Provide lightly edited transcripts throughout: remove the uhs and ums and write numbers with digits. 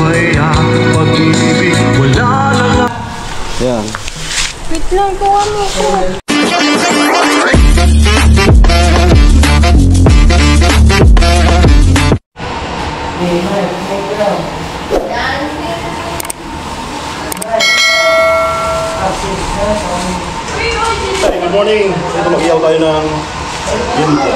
kaya pag-ibig wala lang. Yan. Wait lang, gawa mo ko. Good morning. Ito mag-iyaw tayo ng ginto.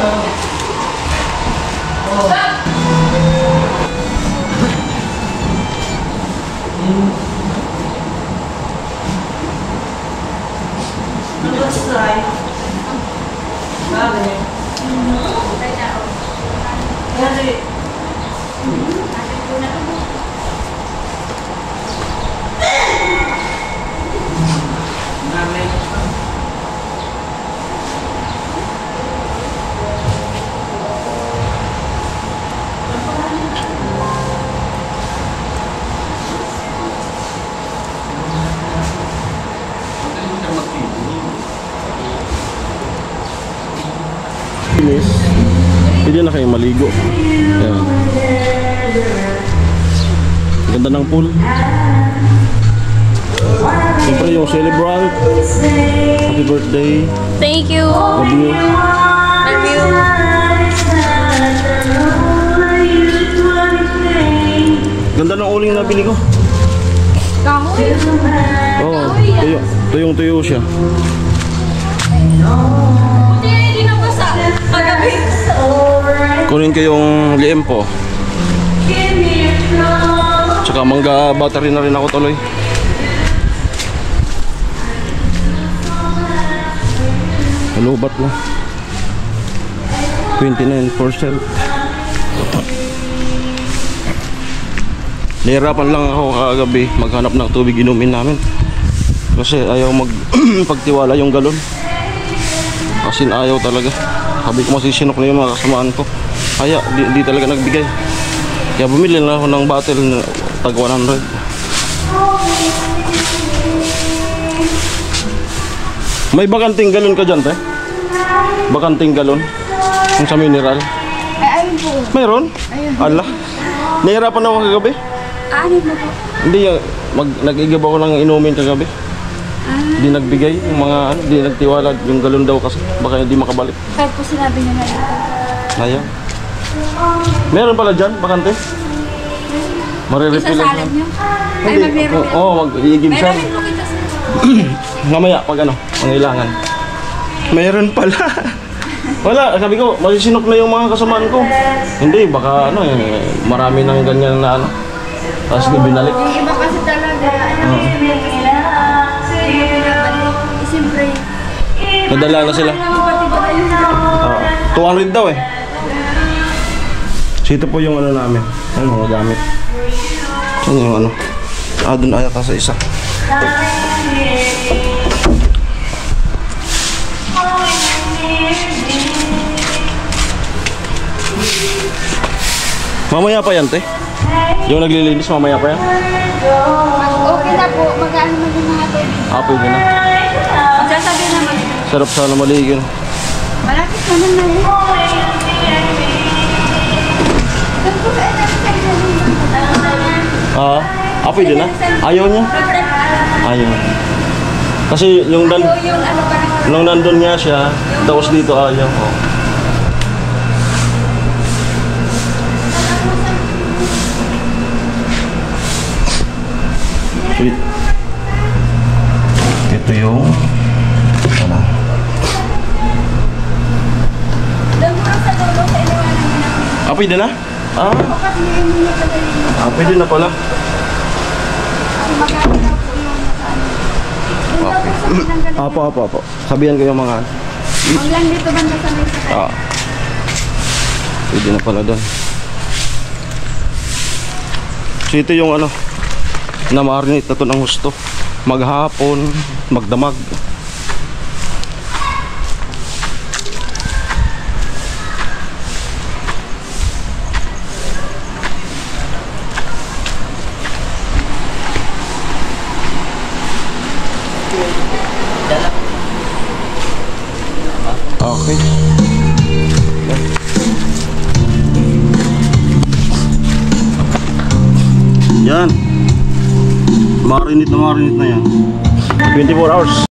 Pwede na kayong maligo. Ayan. Ganda ng pool. Siyempre yung celebrant. Happy birthday. Thank you. Love you. Love you. Ganda ng uling na bili ko. Kahoy. Oo, tuyong-tuyo siya. Buti na hindi nabasa. Pagabi. Kunin ko yung liempo. Tsaka mangga battery na rin ako tuloy. Lubat na 29%. Nahirapan lang ako kagabi maghanap ng tubig inumin namin kasi ayaw pagtiwala yung galon. Kasi ayaw talaga. Sabi ko masisinok na yung mga kasamaan ko. Kaya di talaga nagbigay. Kaya bumili na ako ng bottle na tag 100. May bakanting galon ka dyan, te? Bakanting galon? Yung sa mineral? Ay, ayun po. Mayroon? Ayun. Ala. Nahirapan ako kagabi. Ano mo po? Hindi, nag-igib ako ng inumin kagabi. Hindi nagbigay yung mga hindi nagtiwala yung galon daw kasi baka hindi makabalik. Kahit po sinabi niya na ito. Ayaw. Meron pala dyan, bakante? Marirefill lang. Isasalad niyo? Ay, Hindi. mag-refill. Oo, mag-iigib siya. Mayroon po kita sa Mamaya, pag ano, pangailangan. Meron pala. Wala, sabi ko, masisinok na yung mga kasamaan ko. Hindi, baka ano marami nang ganyan na ano. Tapos binalik. yung iba kasi talaga. Siyempre. Nadala na sila. Pati ba tayo? 200 daw eh. So ito po yung ano namin. Ano mga gamit. Saan yung ano? Doon ayata sa isa. Mamaya pa yan, te? Yung naglilinis, mamaya pa yan? Okay na po. Mag-ano mo yung mga tubig. Pwede na. Magsasabi naman. Sarap sana maligin. Malapit naman na yun. Pwede na? Ayaw niya? Ayaw. Kasi yung nung nandun nga siya, tapos dito ayaw. Sweet. Ito yung ano. Pwede na? Pwede na pala. Apo. Sabihan ko yung mga Maglang dito banda sa may sakay. Pwede na pala doon. So ito yung ano na marinate na ito ng gusto. Maghapon, magdamag. Okay. Yan. Marinate na yan. 24 hours.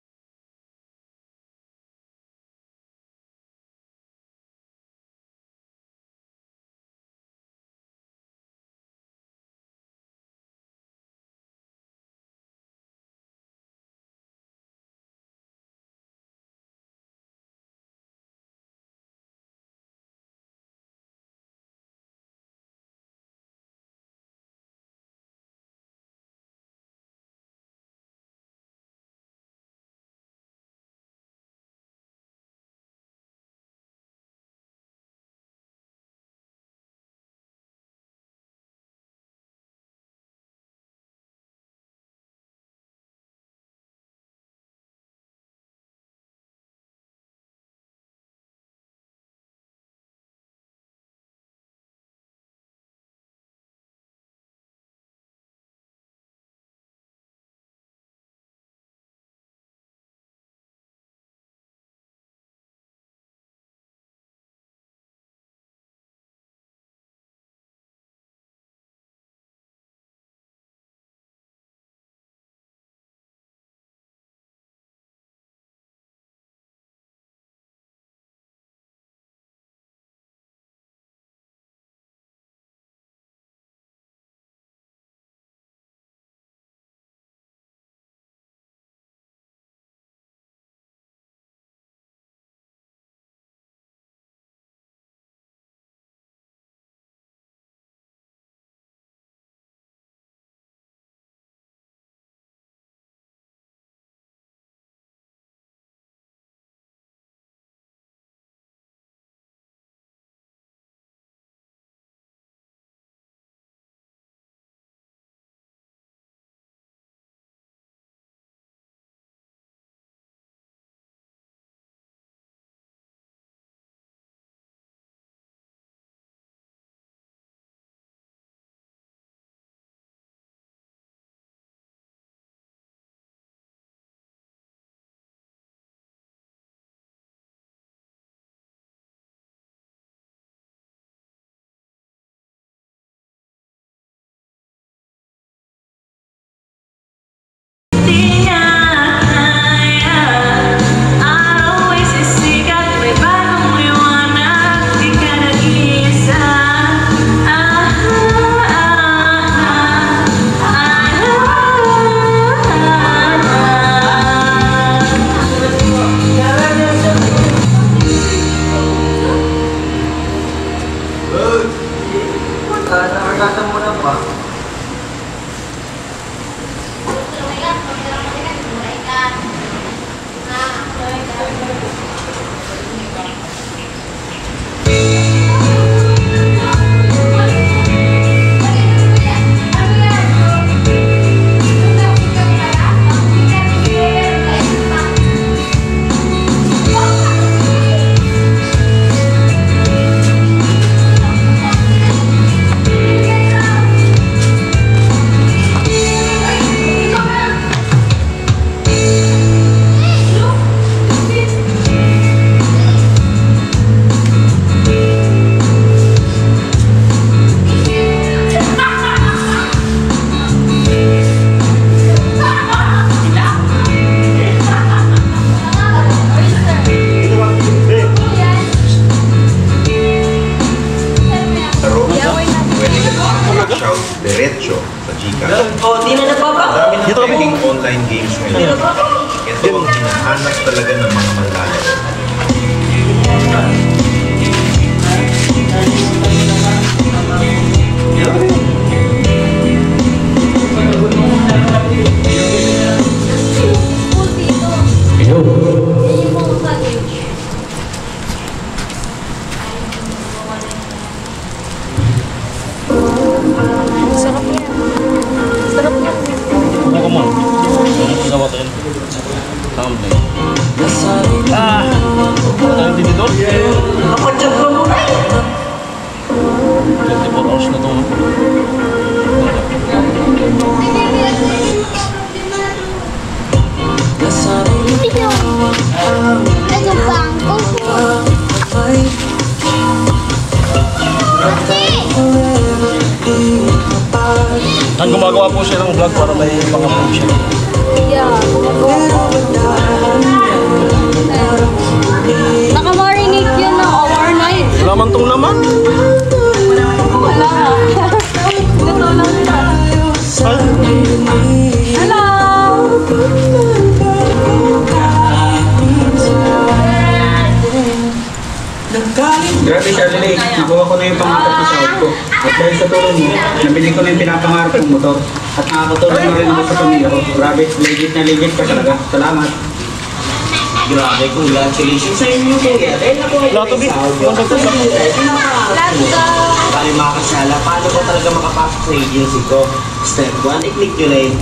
Diretso sa Gcash. O, di na nagpapa. Dami ng pwedeng online games ngayon. Ito ang hinahanap talaga ng mga manlalaro. Ako mo. Ginawa ko yun. Tumbling. Ano din dito? Napadyan ko mo. 24 hours na ito. Ano bangko po? Ate! Ang gumagawa po siya ng vlog para may pang-upload siya. Yeah, gumagawa po. Naka-marinate yun ng overnight. Wala man tong laman. Wala nga. Luto lang siya. Ay, Hello! Grabe, Charlie. Nakuha ko na yung pangarap na sahod ko. At dahil sa tulong mo, nabili ko na yung pinapangarap kong motor. At nakakatulong na rin ako sa pamilya ko. Grabe, legit na legit ka talaga. Salamat. Grabe, congratulations sa inyo, kuya. Dahil nakuha wala to, Bi. Yung nagtasak. Let's go! Bali mga kasala, paano ko talaga makapasok sa agency ko? Step 1, i-click nyo na yun.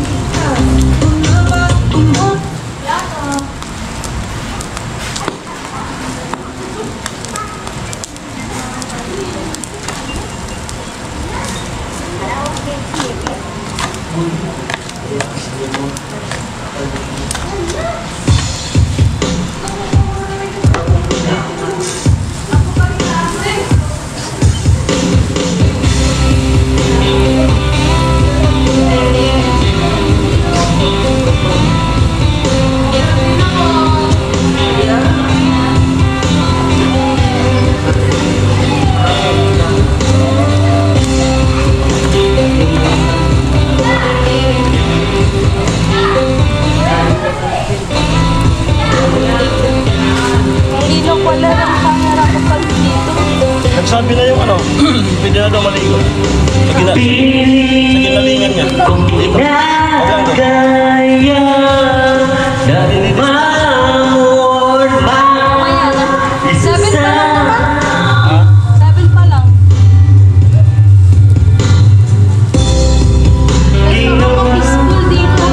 Nagsabi na yung ano, pwede na daw maligo. Sa ginalingan niya. Dito. Huwag lang daw. Mamaya na. 7 pa lang naman. 7 pa lang. Kasi peaceful dito.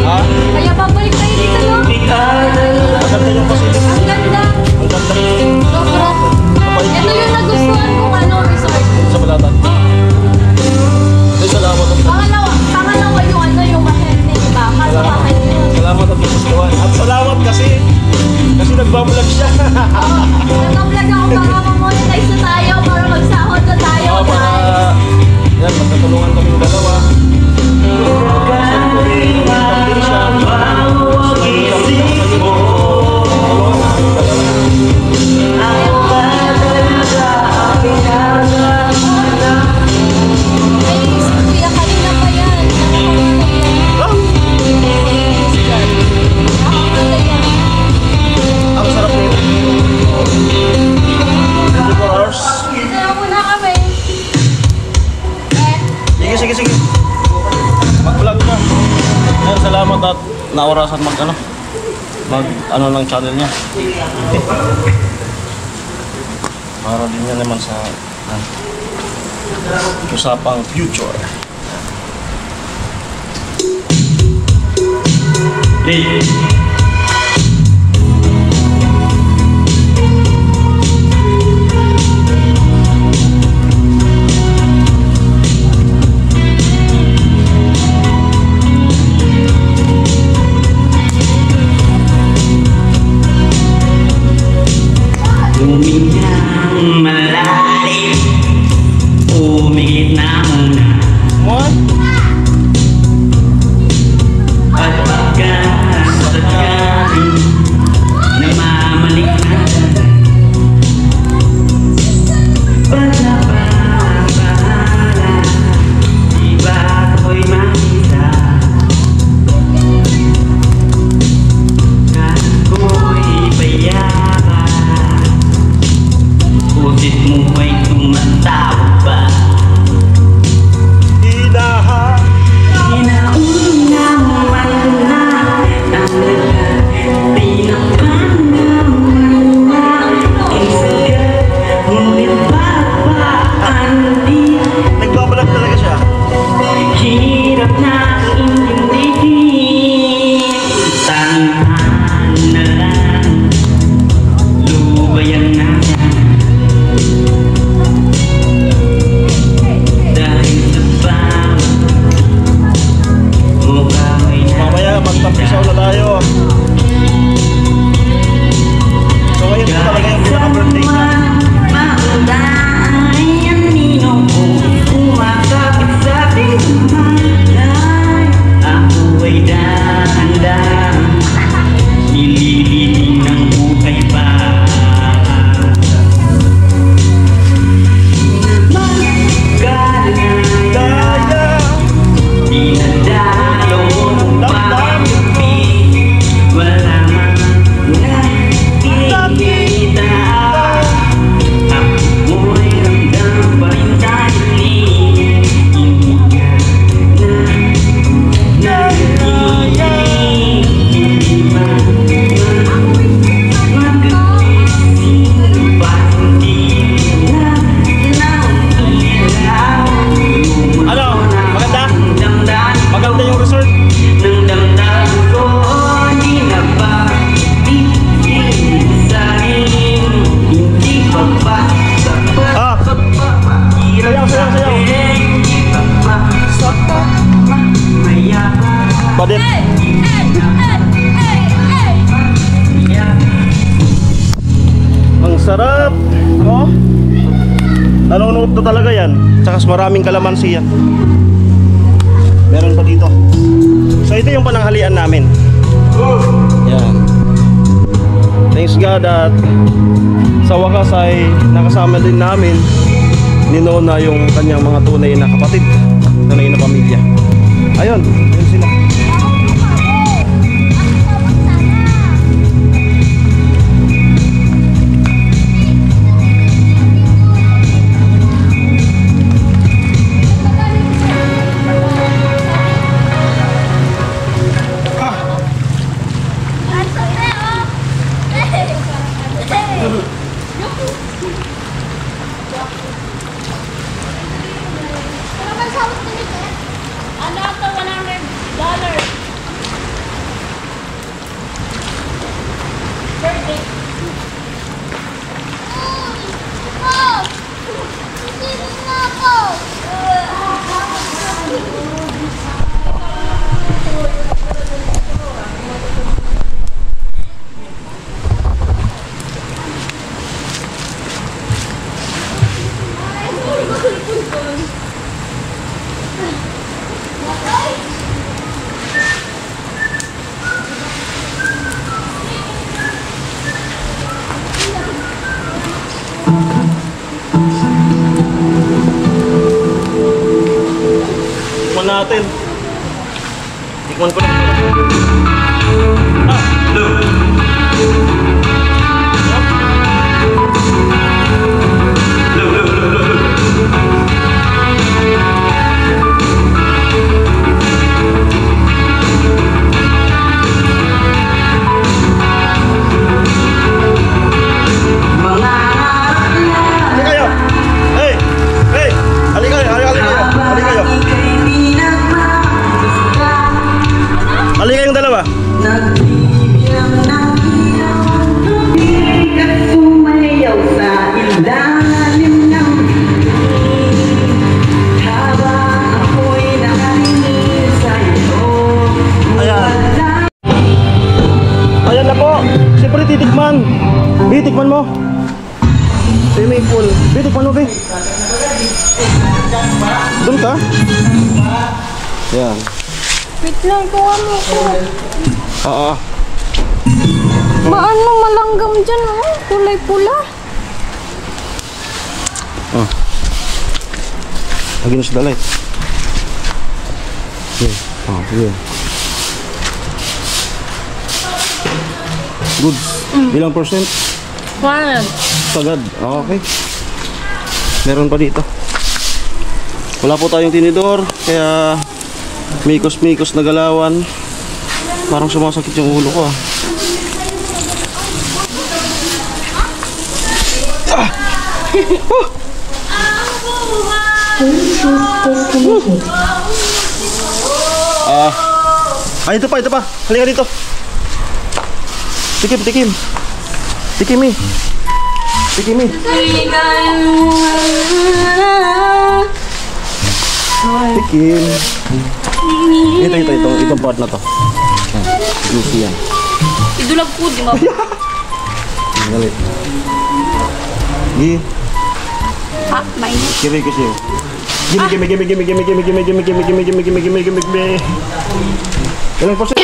Ha? Kaya babalik tayo dito, no? Maganda yung pasilip. Ang ganda. Ang ganda. Sobra. Ito yung nagustuhan kong ano, resort. Sa Balatan. Ay, salamat. Pangalawa yung ano, yung maherning ba? Kaso bakit yun? Salamat at gustuhan. At salamat kasi nagbablog siya. Nag-vlog ako para mamonetize na tayo, para magsahod na tayo. Oo, para yan, magkatulungan kaming dalawa. Ay, kuya, kanina pa yan. Nakakala yan. Ang sarap nito. 24 hours. Dito na muna kami. Sige. Mag-vlog na. Yan, salamat at naorasan mag ng channel niya. Para din yan naman sa usapang future. Umiyang malalim, umigit na muna. What? At pagkasagaling, namamalik na. Basta pa bahala, di ba ako'y makita? Ako'y payaman, pusit mo ay tumatawa ba? Inauna mo man na ang tinapanaman. Badit. Ang sarap. Oh. Nanonood to talaga yan. Tsaka maraming kalamansi yan. Meron pa dito. So ito yung pananghalian namin. Yan. Thanks God at sa wakas ay nakasama din namin ni Nona yung kanyang mga tunay na kapatid, tunay na pamilya. Ayun, yun sila. Ano ito? $100. Birthday. Oh! Sino na ako? Tikman natin. Tikman ko lang. Halika kayong dalawa. Ayan. Ayan na po. Siyempre titikman. Titikman mo. Swimming pool. Titikman mo, Bi. Doon ka? Ayan. Wait lang, kuha mo ko. Oo. Maano malanggam dyan, oh. Kulay pula. Oh. Lagi na sa dalay. Okay. Oh, sige. Good. Ilang percent? 100. Sagad. Okay. Meron pa dito. Wala po tayong tinidor, kaya mikos-mikos na galawan. Parang sumasakit yung ulo ko, ah. Ay, ito pa. Halika dito. Tikim. Tikim, eh. Tikim, eh. Tikim. Itong part na to. Juicy yan. Idulag po, di ba? Galit. Gi. Ah, mainit. Kiri kasi. Gimme. Ilang percent?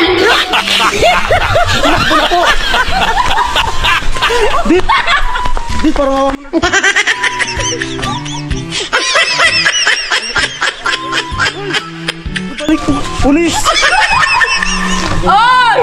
Dit, parang awa mo. Balik po. Pulis! Oy!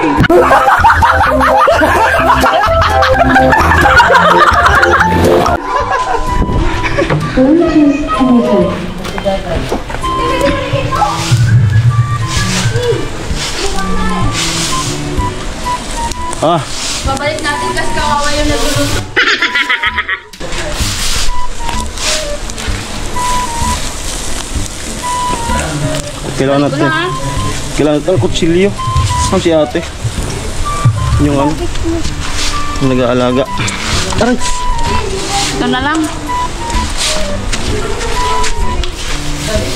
Babalik natin kasi kawawa yung nagluluto. Kailangan natin ang kutsilyo. Ang si ate. Yung ano, yung nag-aalaga. Aray! Ito na lang.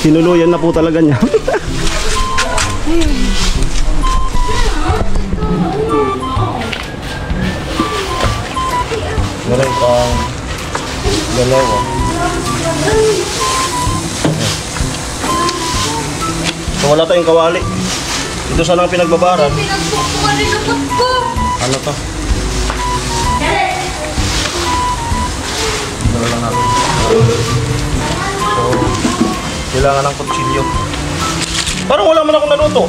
Sinuluyan na po talaga niya. Meron pang dalawa. So wala tayong kawali. Ito sana ang pinagbabaran. Pinagpupuan rin ang ko. Ano to? Dala lang natin. So, kailangan ng kutsilyo. Parang wala man akong naluto.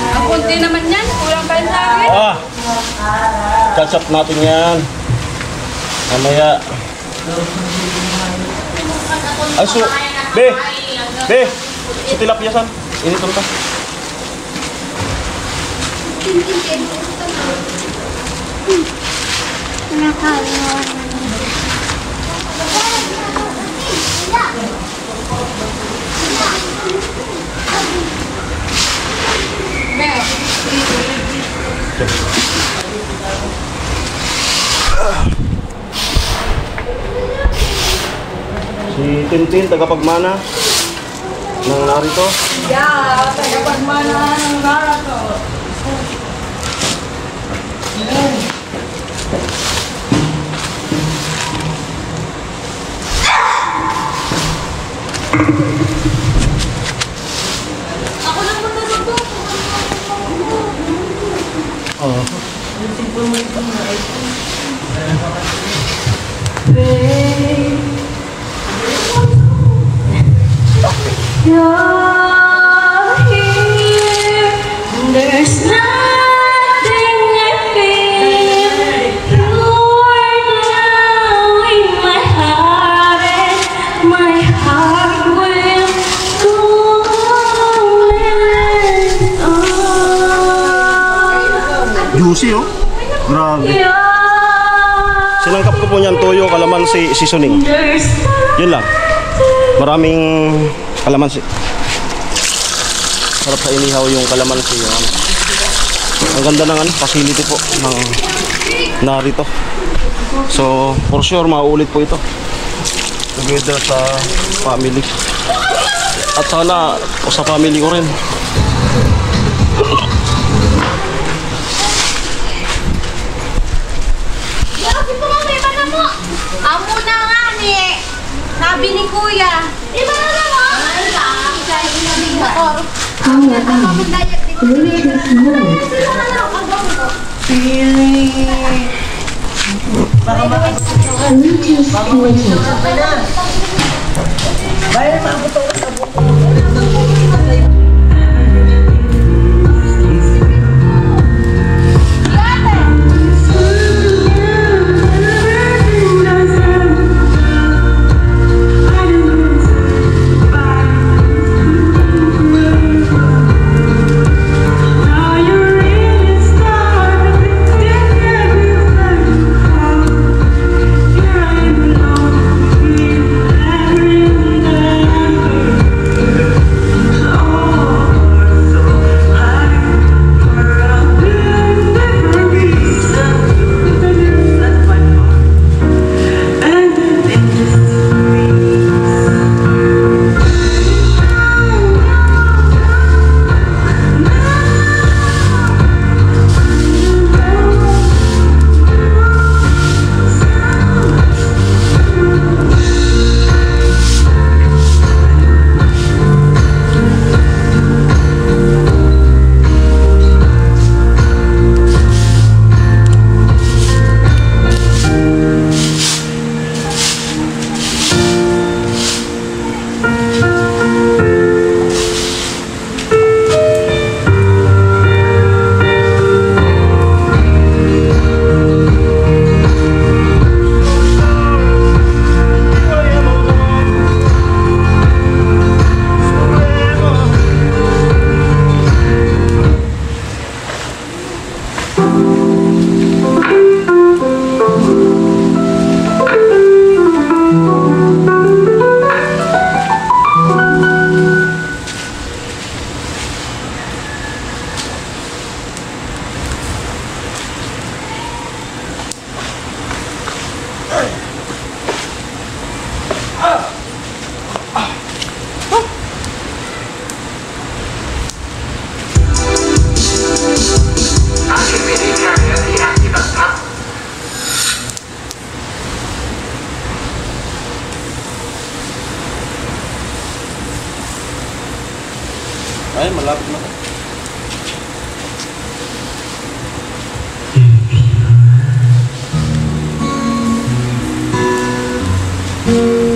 Ang konti naman yan. Kulang pa rin sa akin. Catch up natin yan. Mamaya. Ay, so, be! Sa tilapia san? Initon ka. Si Tintin, tagapagmana ng narito. Yeah, tagapagmana ng narito. Ako lang magluluto. You're here. There's nothing I feel. You're now in my heart, and my heart will go on. Juicy oh. Grabe. Sinangkap ko po niyan toyo, kalamansi, seasoning. Yun lang. Maraming kalamansi. Sarap sa inihaw yung kalamansi. Ang ganda ng facility po ng narito. So, for sure, mauulit po ito. Together sa family. At sana sa family ko rin. Amo na nga ni. Sabi ni Kuya. Iba na lang mo. Ay, malapit na.